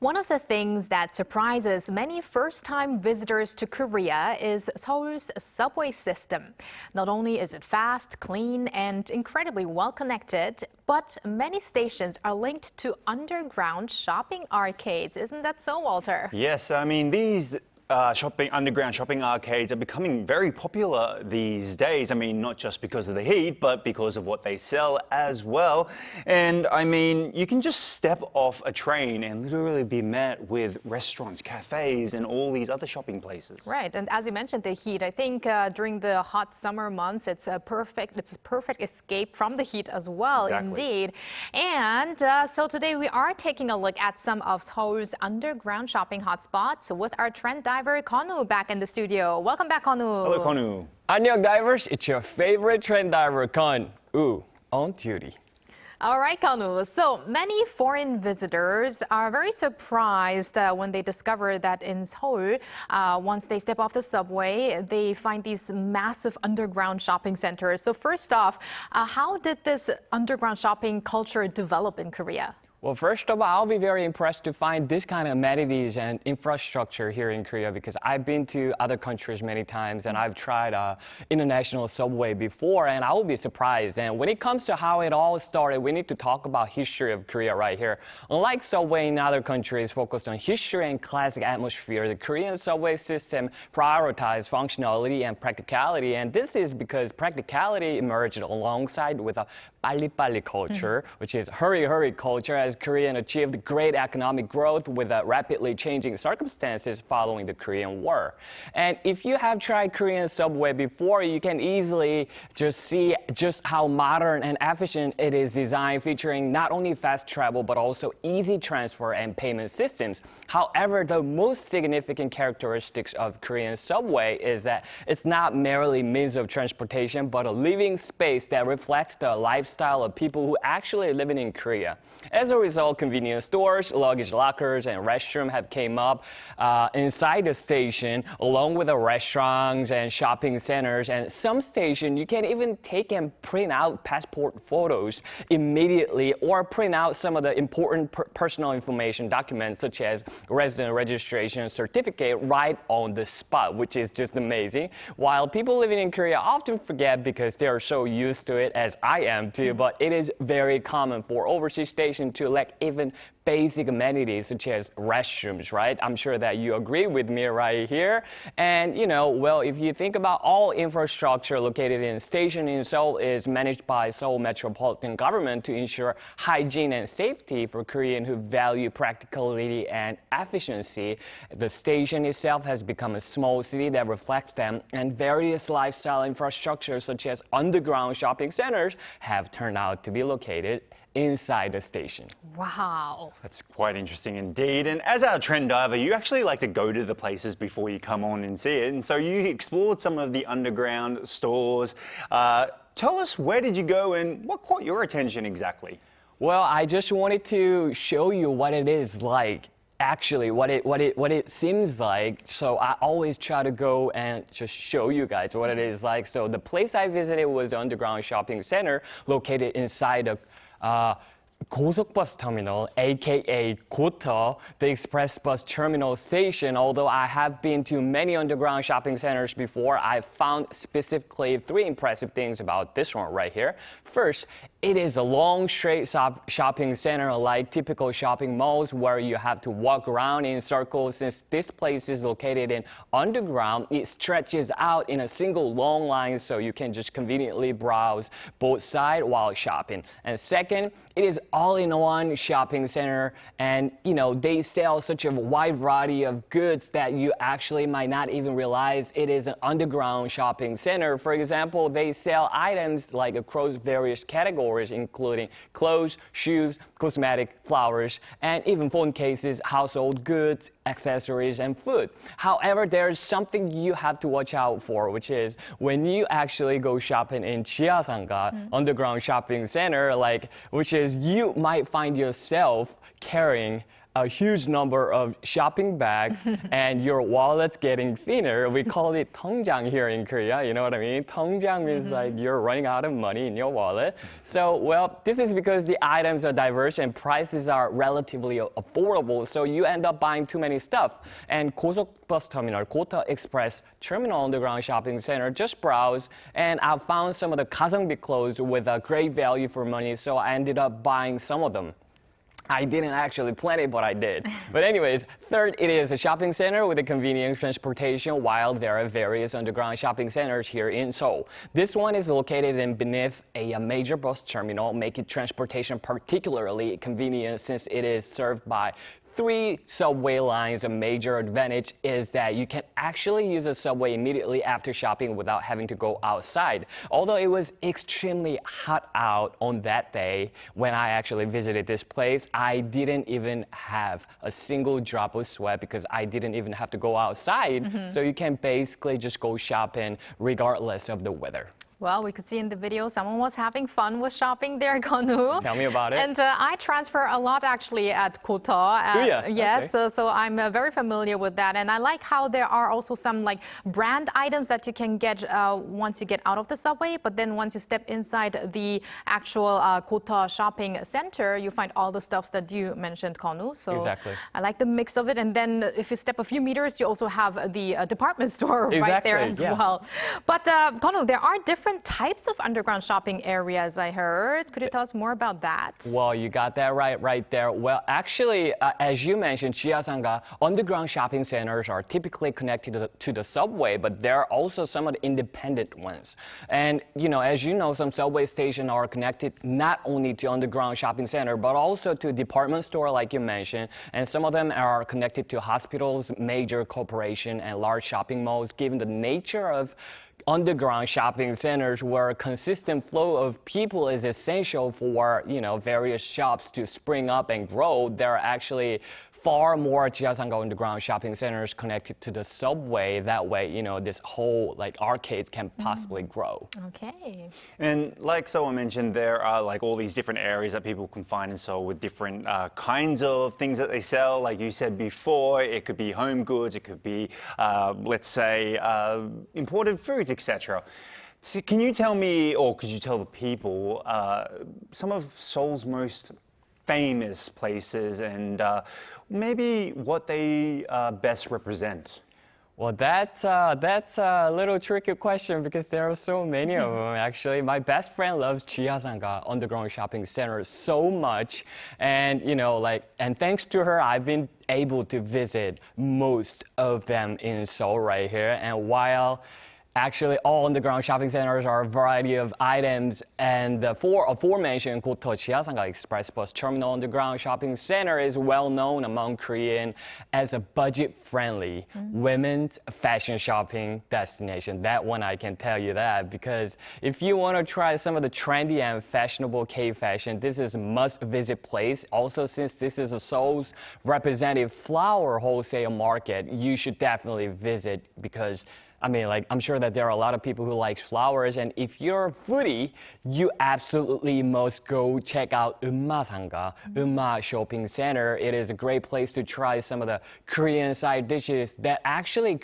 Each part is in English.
One of the things that surprises many first-time visitors to Korea is Seoul's subway system. Not only is it fast, clean, and incredibly well-connected, but many stations are linked to underground shopping arcades. Isn't that so, Walter? Yes, I mean, these underground shopping arcades are becoming very popular these days. I mean, not just because of the heat, but because of what they sell as well. And I mean, you can just step off a train and literally be met with restaurants, cafes, and all these other shopping places. Right, and as you mentioned, the heat, I think during the hot summer months, it's a perfect escape from the heat as well, indeed. And so today we are taking a look at some of Seoul's underground shopping hotspots with our Trend Diver Gunwoo back in the studio. Welcome back, Gunwoo. Hello, Gunwoo. 안녕, divers. It's your favorite Trend Diver Gunwoo on duty. All right, Gunwoo. So many foreign visitors are very surprised when they discover that in Seoul, once they step off the subway, they find these massive underground shopping centers. So first off, how did this underground shopping culture develop in Korea? Well, first of all, I'll be very impressed to find this kind of amenities and infrastructure here in Korea because I've been to other countries many times and I've tried international subway before and I will be surprised. And when it comes to how it all started, we need to talk about history of Korea right here. Unlike subway in other countries focused on history and classic atmosphere, the Korean subway system prioritized functionality and practicality. And this is because practicality emerged alongside with a 빨리빨리 culture, which is hurry culture, as Korea achieved great economic growth with rapidly changing circumstances following the Korean War. And if you have tried Korean subway before, you can easily just see just how modern and efficient it is designed, featuring not only fast travel, but also easy transfer and payment systems. However, the most significant characteristics of Korean subway is that it's not merely means of transportation, but a living space that reflects the lifestyle of people who actually live in Korea. As a result, convenience stores, luggage lockers, and restrooms have came up inside the station, along with the restaurants and shopping centers. And some stations, you can even take and print out passport photos immediately or print out some of the important personal information documents, such as resident registration certificate, right on the spot, which is just amazing. While people living in Korea often forget because they are so used to it, as I am too, but it is very common for overseas stations to lack even basic amenities such as restrooms, right? I'm sure that you agree with me right here. And, you know, well, if you think about all infrastructure located in station in Seoul is managed by Seoul Metropolitan Government to ensure hygiene and safety for Koreans who value practicality and efficiency. The station itself has become a small city that reflects them, and various lifestyle infrastructure such as underground shopping centers have turned out to be located inside the station. Wow. That's quite interesting indeed. And as our trend diver, you actually like to go to the places before you come on and see it. And so you explored some of the underground stores. Tell us, where did you go and what caught your attention exactly? Well, I just wanted to show you what it is like. Actually, what it seems like. So I always try to go and just show you guys what it is like. So the place I visited was the underground shopping center located inside a 고속터미널, aka 고터, the express bus terminal station. Although I have been to many underground shopping centers before, I found specifically 3 impressive things about this one right here. First, it is a long, straight shopping center like typical shopping malls where you have to walk around in circles. Since this place is located in underground, it stretches out in a single long line so you can just conveniently browse both sides while shopping. And second, it is all-in-one shopping center, and you know they sell such a wide variety of goods that you actually might not even realize it is an underground shopping center. For example, they sell items like across various categories, including clothes, shoes, cosmetic, flowers, and even phone cases, household goods, accessories, and food. However, there's something you have to watch out for, which is when you actually go shopping in 지하상가, underground shopping center, which is you might find yourself carrying a huge number of shopping bags and your wallet's getting thinner. We call it 통장 here in Korea. You know what I mean? 통장 means like you're running out of money in your wallet. So, well, this is because the items are diverse and prices are relatively affordable. So you end up buying too many stuff. And 고속터미널, 고터 Express Terminal Underground Shopping Center, just browse and I found some of the 가성비 clothes with a great value for money. So I ended up buying some of them. I didn't actually plan it, but I did. But anyways, third, it is a shopping center with a convenient transportation while there are various underground shopping centers here in Seoul. This one is located in beneath a major bus terminal, making transportation particularly convenient since it is served by 3 subway lines. A major advantage is that you can actually use a subway immediately after shopping without having to go outside. Although it was extremely hot out on that day when I actually visited this place, I didn't even have a single drop of sweat because I didn't even have to go outside. So you can basically just go shopping regardless of the weather. Well, we could see in the video someone was having fun with shopping there, Gunwoo. Tell me about it. And I transfer a lot actually at Koto. Yeah? Yes, Okay. so I'm very familiar with that. And I like how there are also some like brand items that you can get once you get out of the subway. But then once you step inside the actual Koto shopping center, you find all the stuffs that you mentioned, Gunwoo. So Exactly. I like the mix of it. And then if you step a few meters, you also have the department store right there as yeah. well. But Gunwoo, there are different types of underground shopping areas, I heard. Could you tell us more about that? Well, you got that right there. Well, actually, as you mentioned, 지하상가 underground shopping centers are typically connected to the subway, but there are also some of the independent ones. And, you know, as you know, some subway stations are connected not only to underground shopping center, but also to department store, like you mentioned. And some of them are connected to hospitals, major corporation, and large shopping malls, given the nature of underground shopping centers where a consistent flow of people is essential for, you know, various shops to spring up and grow. There are actually far more 지하상가 underground shopping centers connected to the subway. That way, you know, this whole like arcades can possibly grow. Okay. And like someone mentioned, there are like all these different areas that people can find in Seoul with different kinds of things that they sell. Like you said before, it could be home goods, it could be, let's say, imported foods, etc. So can you tell me, or could you tell the people, some of Seoul's most famous places and maybe what they best represent? Well, that's a little tricky question because there are so many of them, actually. My best friend loves 지하상가 underground shopping center so much. And, you know, like, and thanks to her, I've been able to visit most of them in Seoul right here. And while actually, all underground shopping centers are a variety of items, and the aforementioned 고터 지하상가 Express Bus Terminal Underground Shopping Center is well known among Korean as a budget-friendly women's fashion shopping destination. That one I can tell you that, because if you want to try some of the trendy and fashionable K-fashion, this is a must-visit place. Also, since this is a Seoul's representative flower wholesale market, you should definitely visit because I mean, like, I'm sure that there are a lot of people who like flowers, and if you're a foodie, you absolutely must go check out 은마상가, Unma Shopping Center. It is a great place to try some of the Korean side dishes that actually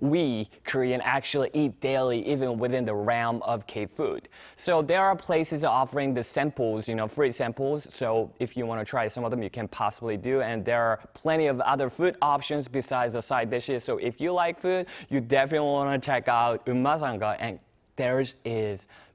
we Korean actually eat daily, even within the realm of K-food. So there are places offering the samples, you know, free samples. So if you want to try some of them, you can possibly do. And there are plenty of other food options besides the side dishes. So if you like food, you definitely want to check out 은마상가, and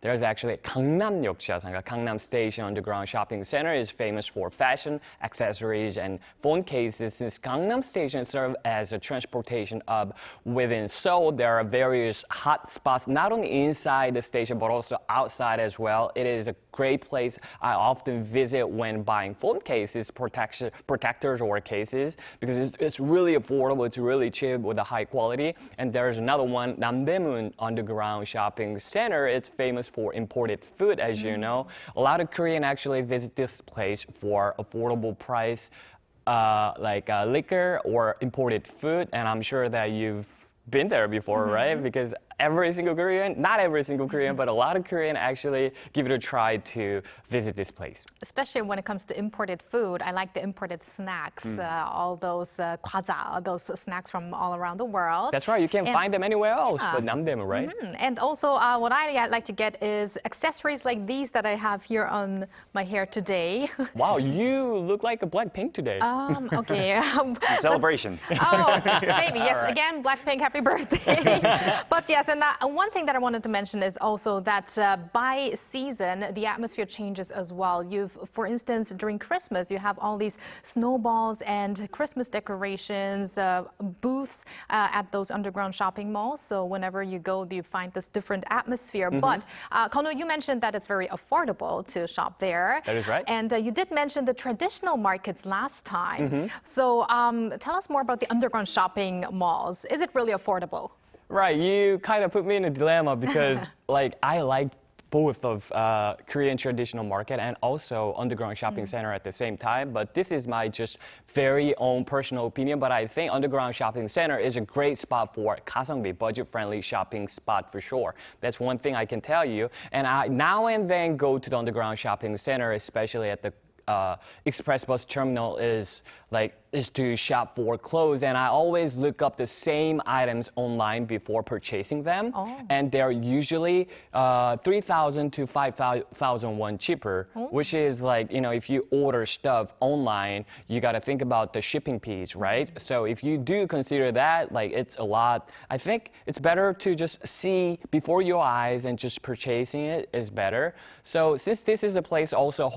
there's actually 강남역 지하상가. Gangnam Station Underground Shopping Center is famous for fashion, accessories, and phone cases. Since Gangnam Station serves as a transportation hub within Seoul, there are various hot spots, not only inside the station, but also outside as well. It is a great place I often visit when buying phone cases, protectors, or cases, because it's really affordable, it's really cheap with a high quality. And there's another one, Namdaemun Underground Shopping Center. It's famous for imported food, as you know. A lot of Koreans actually visit this place for affordable price, like liquor or imported food, and I'm sure that you've been there before, right? Because every single Korean, not every single Korean, but a lot of Korean actually give it a try to visit this place. Especially when it comes to imported food, I like the imported snacks, all those 과자, those snacks from all around the world. That's right, you can't find them anywhere else but 남대문, right? And also, what I like to get is accessories like these that I have here on my hair today. Wow, you look like a Blackpink today. Okay. Celebration. Oh, maybe. Yes, right. again, Blackpink, happy birthday. But yes, and one thing that I wanted to mention is also that by season, the atmosphere changes as well. For instance, during Christmas, you have all these snowballs and Christmas decorations, booths at those underground shopping malls. So whenever you go, you find this different atmosphere. But Konwoo, you mentioned that it's very affordable to shop there. That is right. And you did mention the traditional markets last time. So tell us more about the underground shopping malls. Is it really affordable? Right, you kind of put me in a dilemma because I like both of Korean traditional market and also underground shopping center at the same time. But this is my just very own personal opinion. But I think underground shopping center is a great spot for 가성비, budget-friendly shopping spot for sure. That's one thing I can tell you. And I now and then go to the underground shopping center, especially at the express bus terminal is to shop for clothes, and I always look up the same items online before purchasing them, and they're usually 3,000 to 5,000 won cheaper, which is if you order stuff online, you got to think about the shipping fees, right? So if you do consider that, it's a lot. I think it's better to just see before your eyes and just purchasing it is better. So since this is a place also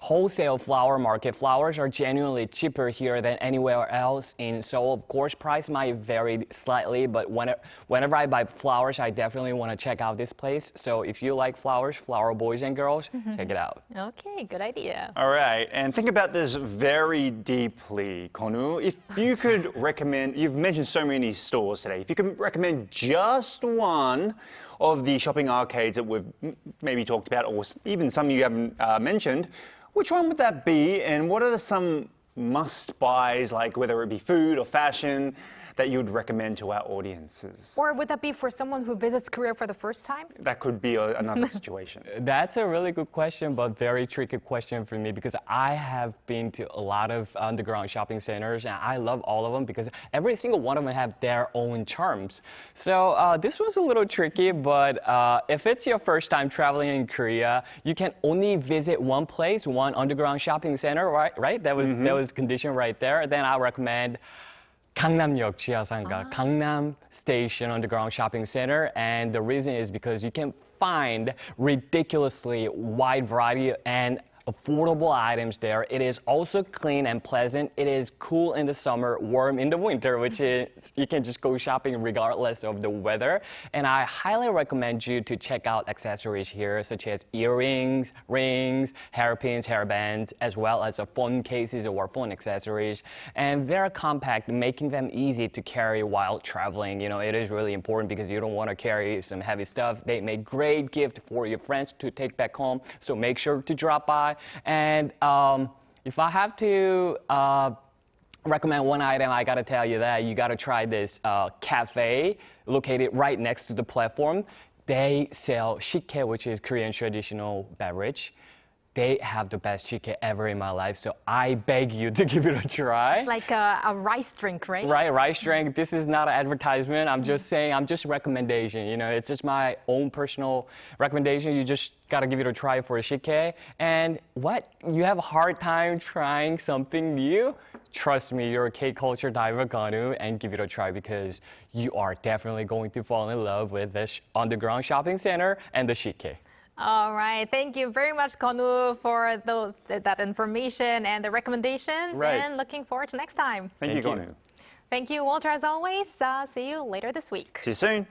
wholesale flower market. Flowers are genuinely cheaper here than anywhere else in Seoul. Of course, price might vary slightly, but whenever I buy flowers, I definitely want to check out this place. So if you like flowers, flower boys and girls, check it out. Okay, good idea. All right, and think about this very deeply, Konwoo. If you could recommend, you've mentioned so many stores today, if you could recommend just one of the shopping arcades that we've maybe talked about, or even some you haven't mentioned, which one would that be, and what are some must-buys, like whether it be food or fashion, that you would recommend to our audiences? Or would that be for someone who visits Korea for the first time? That could be another situation. That's a really good question, but very tricky question for me because I have been to a lot of underground shopping centers and I love all of them because every single one of them have their own charms. So this was a little tricky, but if it's your first time traveling in Korea, you can only visit one place, one underground shopping center, right? That was condition right there. Then I recommend 강남역 지하상가, Gangnam Station Underground Shopping Center, and the reason is because you can find ridiculously wide variety and affordable items there. It is also clean and pleasant. It is cool in the summer, warm in the winter, which is you can just go shopping regardless of the weather. And I highly recommend you to check out accessories here, such as earrings, rings, hairpins, hairbands, as well as phone cases or phone accessories. And they're compact, making them easy to carry while traveling. You know, it is really important because you don't want to carry some heavy stuff. They make great gift for your friends to take back home. So make sure to drop by. And if I have to recommend one item, I gotta tell you that you gotta try this cafe located right next to the platform. They sell shike, which is Korean traditional beverage. They have the best shike ever in my life, so I beg you to give it a try. It's like a rice drink, right? Right, rice drink. This is not an advertisement. I'm just saying, I'm just recommendation. You know, it's just my own personal recommendation. You just gotta give it a try for a shike. And what? You have a hard time trying something new? Trust me, you're a K-Culture Diver Gunwoo and give it a try because you are definitely going to fall in love with this underground shopping center and the shike. All right. Thank you very much, Konwoo, for that information and the recommendations. Right. And looking forward to next time. Thank you, Konwoo. Thank you, Walter, as always. See you later this week. See you soon.